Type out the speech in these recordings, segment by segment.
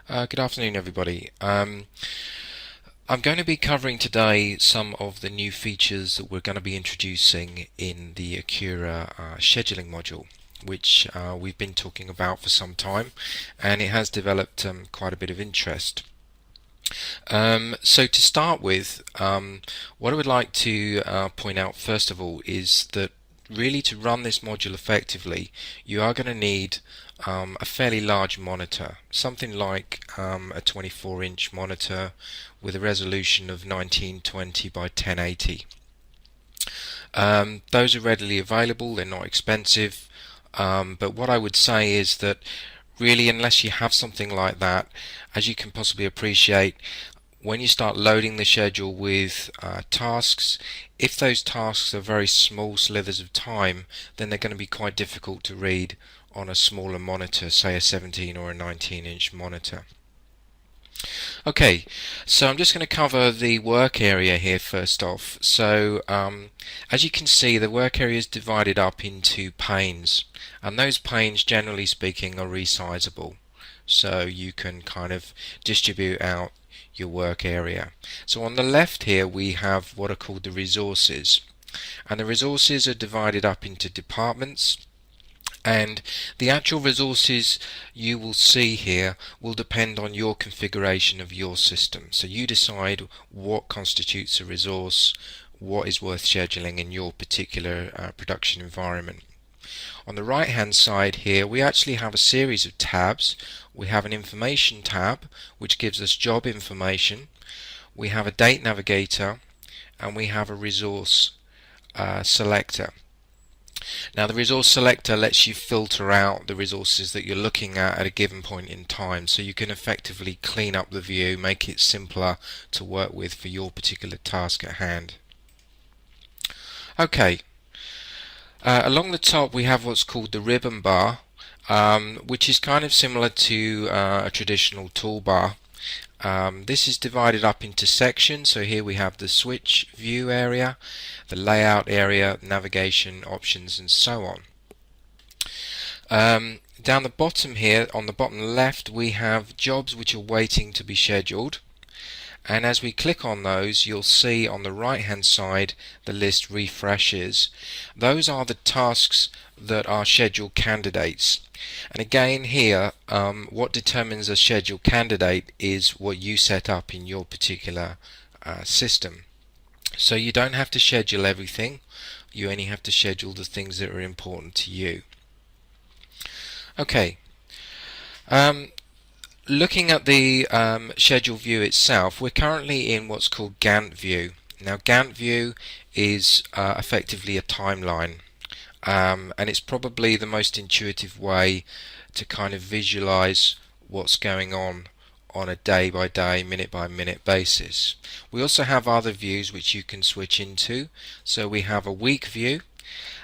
Good afternoon, everybody. I'm going to be covering today some of the new features that we're going to be introducing in the Accura scheduling module, which we've been talking about for some time, and it has developed quite a bit of interest. So to start with, what I would like to point out first of all is that really to run this module effectively, you are going to need a fairly large monitor, something like a 24-inch monitor with a resolution of 1920 by 1080. Those are readily available, they're not expensive, but what I would say is that really, unless you have something like that, as you can possibly appreciate, when you start loading the schedule with tasks, if those tasks are very small slithers of time, then they're going to be quite difficult to read on a smaller monitor, say a 17 or a 19-inch monitor. Okay, so I'm just going to cover the work area here first off. So as you can see, the work area is divided up into panes, and those panes, generally speaking, are resizable. So you can kind of distribute out your work area. So on the left here we have what are called the resources, and the resources are divided up into departments, and the actual resources you will see here will depend on your configuration of your system. So you decide what constitutes a resource, what is worth scheduling in your particular production environment. On the right hand side here we actually have a series of tabs. We have an information tab which gives us job information, we have a date navigator, and we have a resource selector. Now the resource selector lets you filter out the resources that you're looking at a given point in time, so you can effectively clean up the view, make it simpler to work with for your particular task at hand. Okay, along the top we have what's called the ribbon bar, which is kind of similar to a traditional toolbar. This is divided up into sections, so here we have the switch view area, the layout area, navigation options, and so on. Down the bottom here, on the bottom left, we have jobs which are waiting to be scheduled, and as we click on those you'll see on the right hand side the list refreshes. Those are the tasks that are scheduled candidates, and again here what determines a scheduled candidate is what you set up in your particular system. So you don't have to schedule everything, you only have to schedule the things that are important to you. Okay, looking at the schedule view itself, we're currently in what's called Gantt view. Now Gantt view is effectively a timeline, and it's probably the most intuitive way to kind of visualize what's going on a day by day, minute by minute basis. We also have other views which you can switch into. So we have a week view.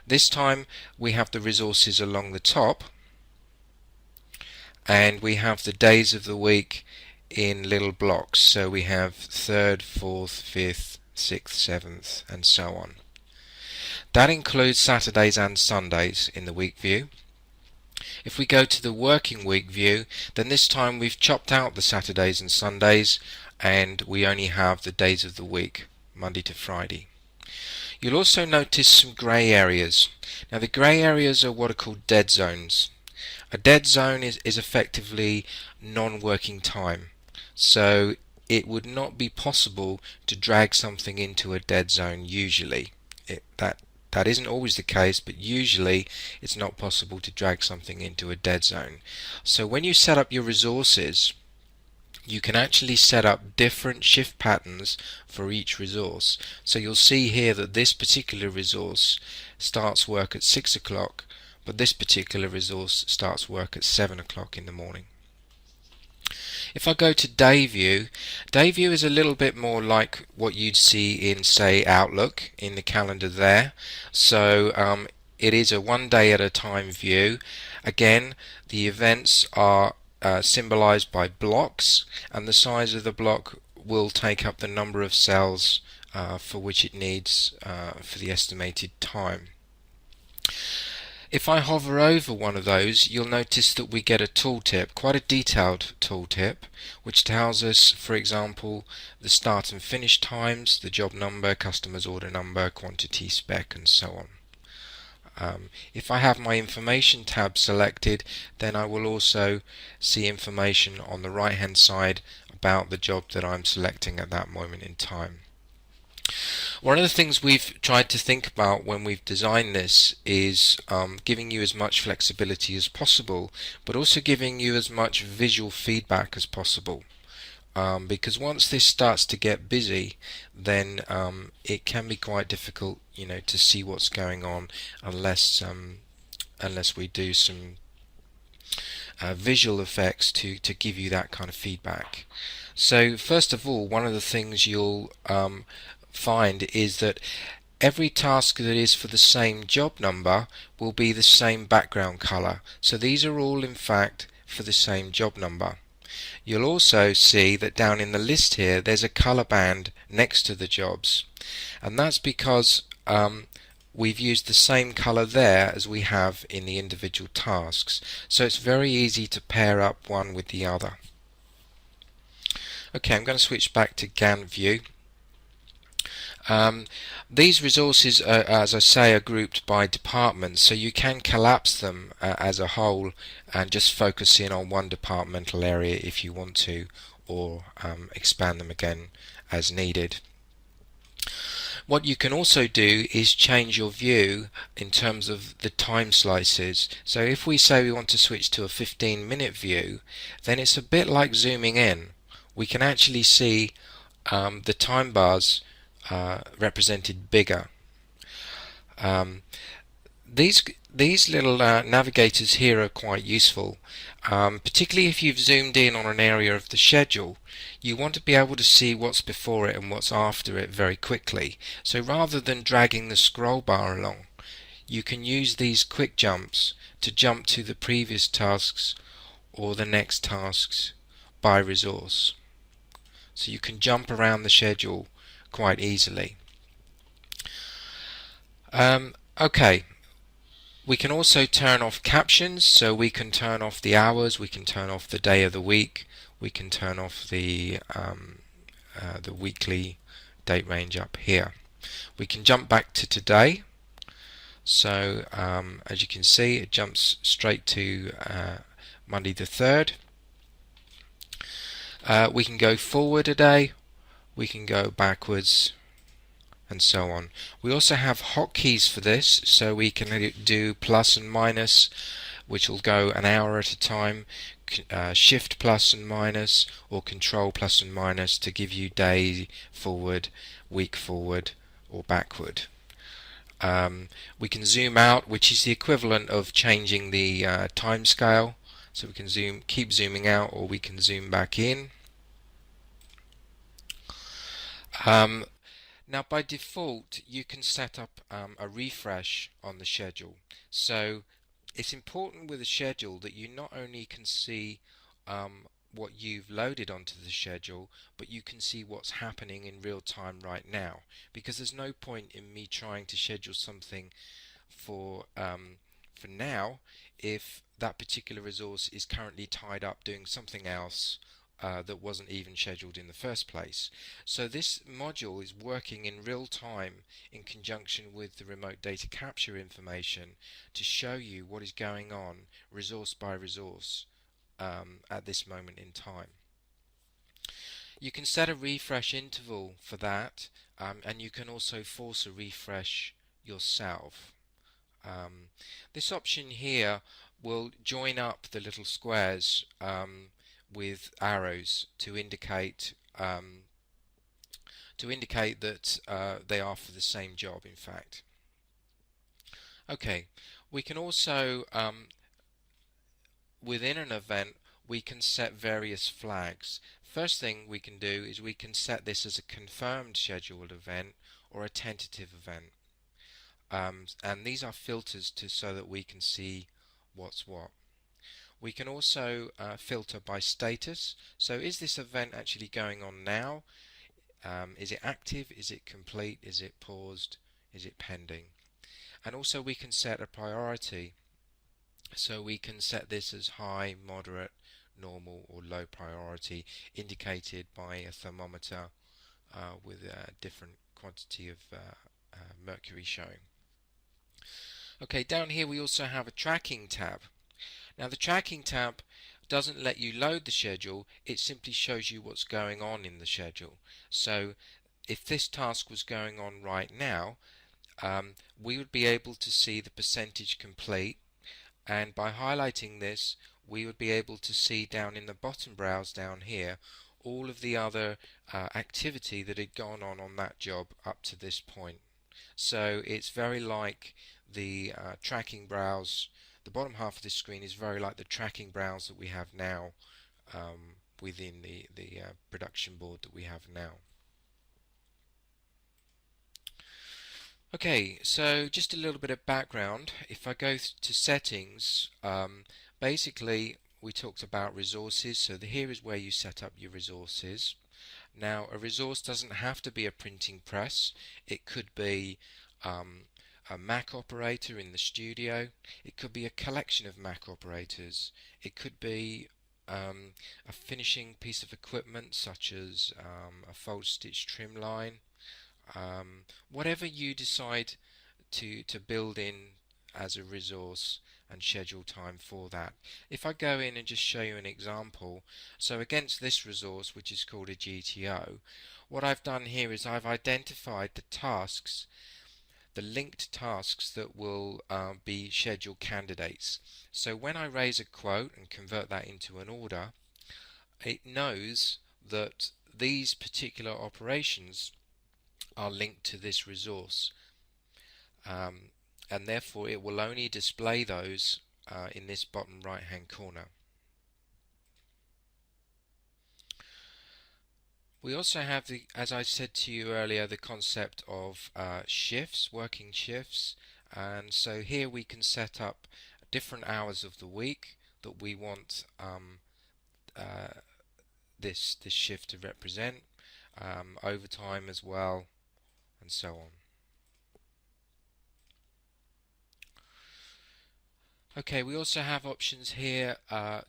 This time we have the resources along the top, and we have the days of the week in little blocks. So we have 3rd, 4th, 5th, 6th, 7th, and so on. That includes Saturdays and Sundays in the week view. If we go to the working week view, then this time we've chopped out the Saturdays and Sundays, and we only have the days of the week, Monday to Friday. You'll also notice some grey areas. Now the grey areas are what are called dead zones. A dead zone is effectively non-working time, so it would not be possible to drag something into a dead zone usually. That isn't always the case, but usually it's not possible to drag something into a dead zone. So when you set up your resources, you can actually set up different shift patterns for each resource. So you'll see here that this particular resource starts work at 6 o'clock, but this particular resource starts work at 7 o'clock in the morning. If I go to day view is a little bit more like what you'd see in, say, Outlook in the calendar there. So it is a one day at a time view. Again, the events are symbolized by blocks, and the size of the block will take up the number of cells for which it needs for the estimated time. If I hover over one of those, you'll notice that we get a tooltip, quite a detailed tooltip, which tells us, for example, the start and finish times, the job number, customer's order number, quantity, spec, and so on. If I have my information tab selected, then I will also see information on the right hand side about the job that I'm selecting at that moment in time. One of the things we've tried to think about when we've designed this is giving you as much flexibility as possible, but also giving you as much visual feedback as possible. Because once this starts to get busy, then it can be quite difficult, to see what's going on unless we do some visual effects to give you that kind of feedback. So first of all, one of the things you'll find is that every task that is for the same job number will be the same background color. So these are all in fact for the same job number. You'll also see that down in the list here there's a color band next to the jobs, and that's because we've used the same color there as we have in the individual tasks, so it's very easy to pair up one with the other. Okay, I'm going to switch back to Gantt view. These resources, as I say, are grouped by department, so you can collapse them as a whole and just focus in on one departmental area if you want to, or expand them again as needed. What you can also do is change your view in terms of the time slices. So if we say we want to switch to a 15-minute view, then it's a bit like zooming in. We can actually see the time bars represented bigger. These little navigators here are quite useful, particularly if you've zoomed in on an area of the schedule. You want to be able to see what's before it and what's after it very quickly. So rather than dragging the scroll bar along, you can use these quick jumps to jump to the previous tasks or the next tasks by resource. So you can jump around the schedule quite easily. Okay, we can also turn off captions, so we can turn off the hours, we can turn off the day of the week, we can turn off the weekly date range up here. We can jump back to today, so as you can see it jumps straight to Monday the 3rd. We can go forward a day, we can go backwards, and so on. We also have hotkeys for this, so we can do plus and minus, which will go an hour at a time, shift plus and minus, or control plus and minus to give you day forward, week forward, or backward. We can zoom out, which is the equivalent of changing the time scale. So we can keep zooming out, or we can zoom back in. Now by default you can set up a refresh on the schedule. So it's important with a schedule that you not only can see what you've loaded onto the schedule, but you can see what's happening in real time right now, because there's no point in me trying to schedule something for now if that particular resource is currently tied up doing something else that wasn't even scheduled in the first place. So this module is working in real time in conjunction with the remote data capture information to show you what is going on resource by resource at this moment in time. You can set a refresh interval for that, and you can also force a refresh yourself. This option here will join up the little squares with arrows to indicate that they are for the same job, in fact. Okay, we can also within an event we can set various flags. First thing we can do is we can set this as a confirmed scheduled event or a tentative event, and these are filters so that we can see what's what. We can also filter by status. So is this event actually going on now? Is it active? Is it complete? Is it paused? Is it pending? And also we can set a priority. So we can set this as high, moderate, normal or low priority, indicated by a thermometer with a different quantity of mercury showing. Okay, down here we also have a tracking tab. Now the tracking tab doesn't let you load the schedule, it simply shows you what's going on in the schedule. So if this task was going on right now, we would be able to see the percentage complete, and by highlighting this we would be able to see down in the bottom browse down here all of the other activity that had gone on that job up to this point. So it's very like the tracking browse. The bottom half of this screen is very like the tracking browse that we have now within the production board that we have now. Okay, so just a little bit of background. If I go to settings, basically we talked about resources, so here is where you set up your resources. Now a resource doesn't have to be a printing press, it could be a Mac operator in the studio, it could be a collection of Mac operators, it could be a finishing piece of equipment such as a fold stitch trim line. Whatever you decide to build in as a resource and schedule time for that. If I go in and just show you an example, so against this resource, which is called a GTO, what I've done here is I've identified the tasks, the linked tasks that will be scheduled candidates. So when I raise a quote and convert that into an order, it knows that these particular operations are linked to this resource, and therefore it will only display those in this bottom right hand corner. We also have the, as I said to you earlier, the concept of shifts, working shifts, and so here we can set up different hours of the week that we want this shift to represent, overtime as well, and so on. Okay, we also have options here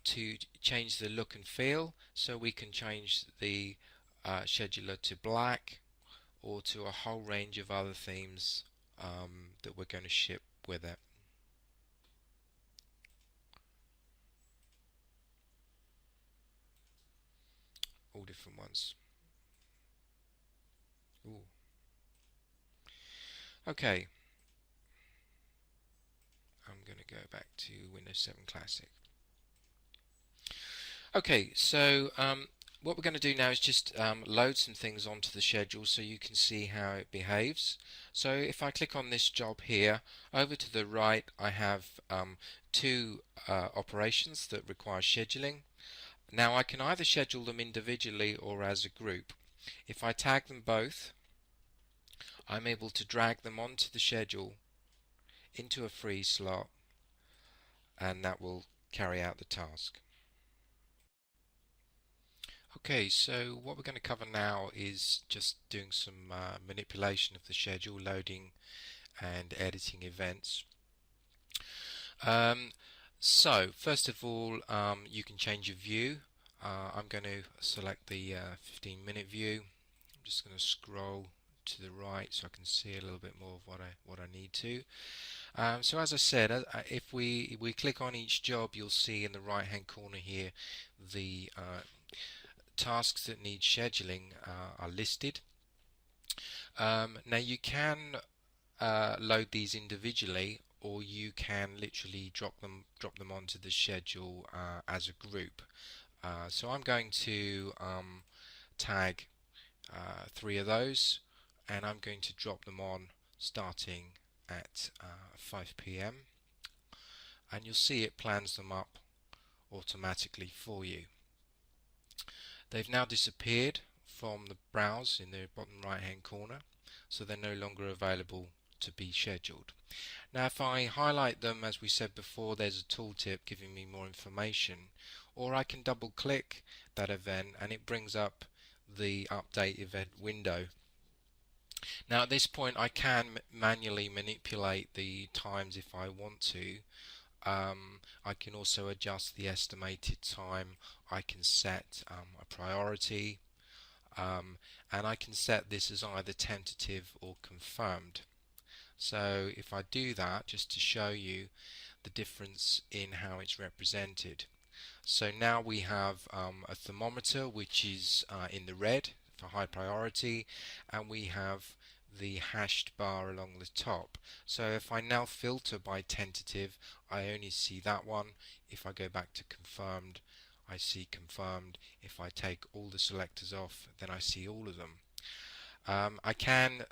to change the look and feel, so we can change the scheduler to black or to a whole range of other themes that we're going to ship with it. All different ones. Ooh. Okay, I'm going to go back to Windows 7 Classic. Okay, so what we're going to do now is just load some things onto the schedule so you can see how it behaves. So if I click on this job here, over to the right I have two operations that require scheduling. Now I can either schedule them individually or as a group. If I tag them both, I'm able to drag them onto the schedule into a free slot, and that will carry out the task. Okay, so what we're going to cover now is just doing some manipulation of the schedule, loading and editing events. So first of all, you can change your view. I'm going to select the 15-minute view. I'm just going to scroll to the right so I can see a little bit more of what I need to. So as I said, if we click on each job, you'll see in the right hand corner here the tasks that need scheduling are listed. Now you can load these individually, or you can literally drop them onto the schedule as a group. So I'm going to tag 3 of those, and I'm going to drop them on starting at 5 p.m. and you'll see it plans them up automatically for you. They've now disappeared from the browse in the bottom right hand corner, so they're no longer available to be scheduled. Now if I highlight them, as we said before, there's a tooltip giving me more information, or I can double click that event and it brings up the update event window. Now at this point I can manually manipulate the times if I want to, I can also adjust the estimated time. I can set a priority, and I can set this as either tentative or confirmed. So if I do that, just to show you the difference in how it's represented. So now we have a thermometer which is in the red for high priority, and we have the hashed bar along the top. So if I now filter by tentative, I only see that one. If I go back to confirmed, I see confirmed. If I take all the selectors off, then I see all of them. I can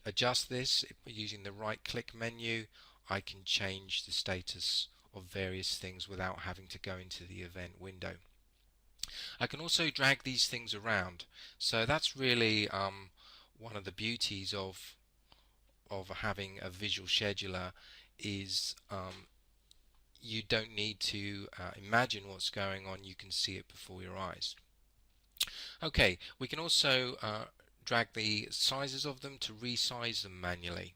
adjust this using the right click menu. I can change the status of various things without having to go into the event window. I can also drag these things around, so that's really one of the beauties of having a visual scheduler is you don't need to imagine what's going on, you can see it before your eyes. Okay, we can also drag the sizes of them to resize them manually.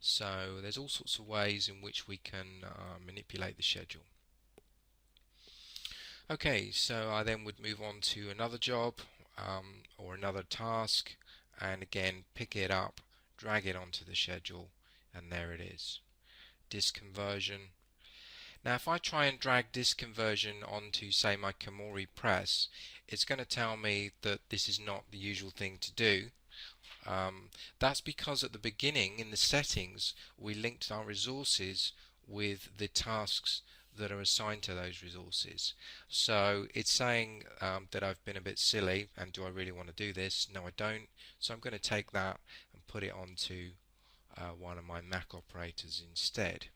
So there's all sorts of ways in which we can manipulate the schedule. Okay, so I then would move on to another job or another task, and again pick it up, drag it onto the schedule, and there it is. Disk conversion. Now if I try and drag disk conversion onto, say, my Komori press, it's going to tell me that this is not the usual thing to do. That's because at the beginning in the settings we linked our resources with the tasks that are assigned to those resources. So it's saying that I've been a bit silly, and do I really want to do this? No, I don't. So I'm going to take that and put it onto one of my Mac operators instead.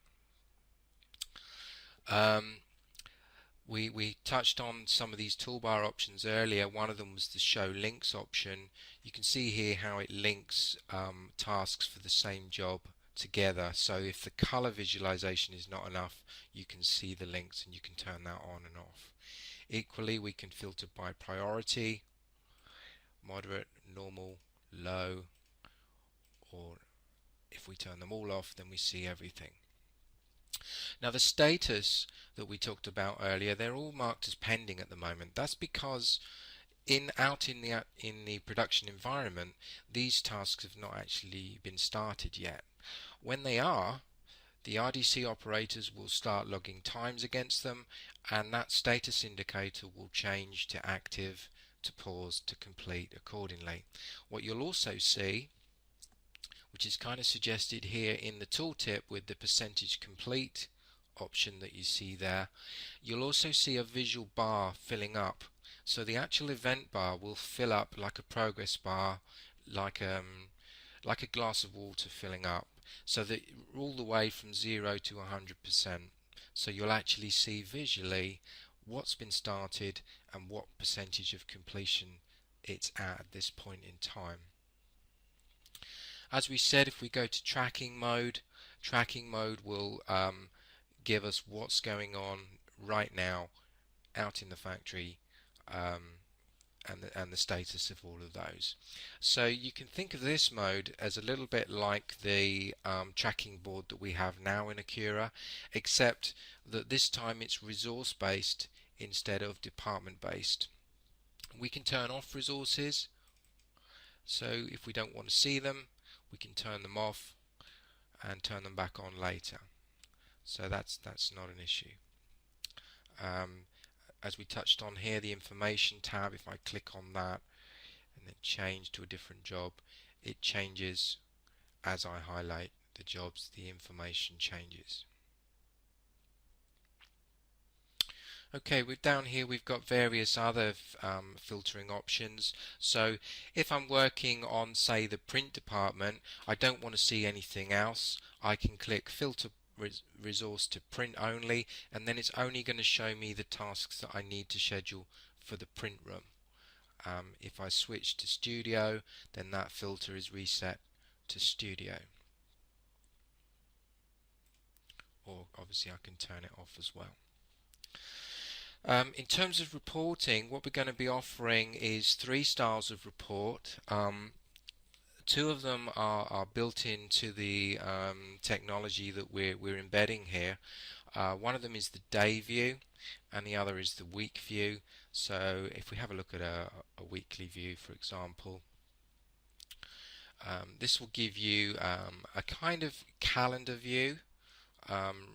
We touched on some of these toolbar options earlier. One of them was the show links option. You can see here how it links tasks for the same job together. So if the color visualization is not enough, you can see the links and you can turn that on and off. Equally, we can filter by priority, moderate, normal, low, or if we turn them all off, then we see everything. Now the status that we talked about earlier, they're all marked as pending at the moment. That's because out in the production environment, these tasks have not actually been started yet. When they are, the RDC operators will start logging times against them, and that status indicator will change to active, to pause, to complete accordingly. What you'll also see, which is kind of suggested here in the tooltip with the percentage complete option that you see there, you'll also see a visual bar filling up. So the actual event bar will fill up like a progress bar, like a glass of water filling up, so that all the way from 0 to 100%. So you'll actually see visually what's been started and what percentage of completion it's at this point in time. As we said, if we go to tracking mode will give us what's going on right now out in the factory, and the status of all of those. So you can think of this mode as a little bit like the tracking board that we have now in Accura, except that this time it's resource based instead of department based. We can turn off resources, so if we don't want to see them, we can turn them off and turn them back on later. So that's not an issue. As we touched on here, the information tab, if I click on that and then change to a different job, it changes as I highlight the jobs, the information changes. Okay, down here we've got various other filtering options. So if I'm working on, say, the print department, I don't want to see anything else, I can click filter resource to print only, and then it's only going to show me the tasks that I need to schedule for the print room. If I switch to studio, then that filter is reset to studio. Or obviously I can turn it off as well. In terms of reporting, what we're going to be offering is 3 styles of report. 2 of them are built into the technology that we're embedding here. One of them is the day view and the other is the week view. So if we have a look at a weekly view, for example, this will give you a kind of calendar view,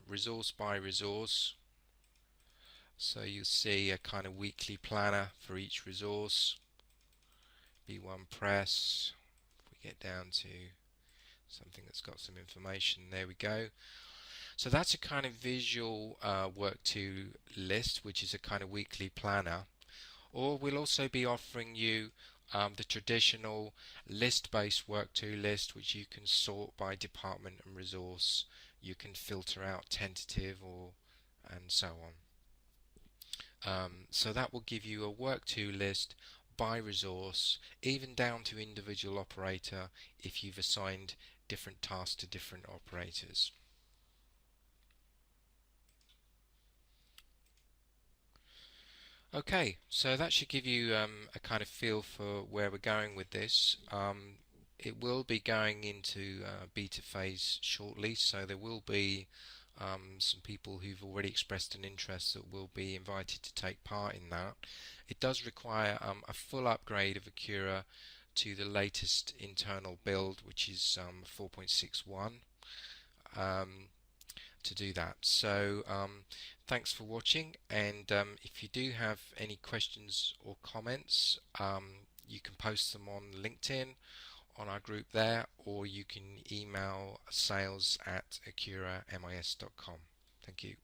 resource by resource. So you'll see a kind of weekly planner for each resource. B1 press. If we get down to something that's got some information, there we go. So that's a kind of visual work to list, which is a kind of weekly planner. Or we'll also be offering you the traditional list-based work to list, which you can sort by department and resource. You can filter out tentative or and so on. So that will give you a work to list by resource, even down to individual operator if you've assigned different tasks to different operators. Okay, so that should give you a kind of feel for where we're going with this. It will be going into beta phase shortly, so there will be some people who've already expressed an interest that will be invited to take part in that. It does require a full upgrade of Accura to the latest internal build, which is 4.61. To do that. So thanks for watching, and if you do have any questions or comments, you can post them on LinkedIn on our group there, or you can email sales@accuramis.com. Thank you.